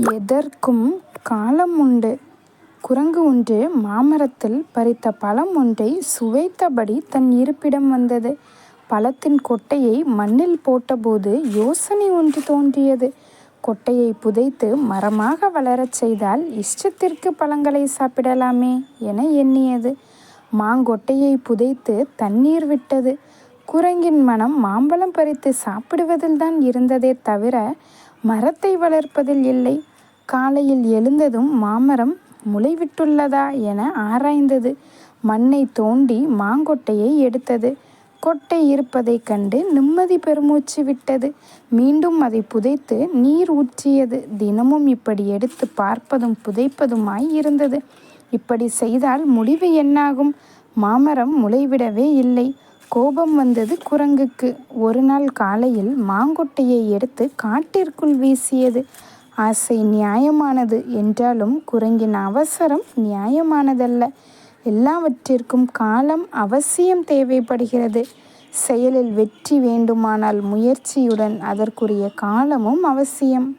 எதற்கும் காலம் உண்டு. குரங்கு ஒன்று மாமரத்தில் பறித்த பழம் ஒன்றை சுவைத்தபடி தன் இருப்பிடம் வந்தது. பழத்தின் கொட்டையை மண்ணில் போட்டபோது யோசனை ஒன்று தோன்றியது. கொட்டையை புதைத்து மரமாக வளரச் செய்தால் இஷ்டத்திற்கு பழங்களை சாப்பிடலாமே என எண்ணியது. மாங்கொட்டையை புதைத்து தண்ணீர் விட்டது. குரங்கின் மனம் மாம்பழம் பறித்து சாப்பிடுவதில்தான் இருந்ததே தவிர மரத்தை வளர்ப்பதில் இல்லை. காலையில் எழுந்ததும் மாமரம் முளைவிட்டுள்ளதா என ஆராய்ந்தது. மண்ணை தோண்டி மாங்கொட்டையை எடுத்தது. கொட்டை இருப்பதைக் கண்டு நிம்மதி பெருமூச்சு விட்டது. மீண்டும் அதை புதைத்து நீர் ஊற்றியது. தினமும் இப்படி எடுத்து பார்ப்பதும் புதைப்பதுமாய் இருந்தது. இப்படி செய்தால் முடிவு என்னாகும்? மாமரம் முளைவிடவே இல்லை. கோபம் வந்தது குரங்குக்கு. ஒரு நாள் காலையில் மாங்கொட்டையை எடுத்து காட்டிற்குள் வீசியது. ஆசை நியாயமானது என்றாலும் குரங்கின் அவசரம் நியாயமானதல்ல. எல்லாவற்றிற்கும் காலம் அவசியம் தேவைப்படுகிறது. செயலில் வெற்றி வேண்டுமானால் முயற்சியுடன் அதற்குரிய காலமும் அவசியம்.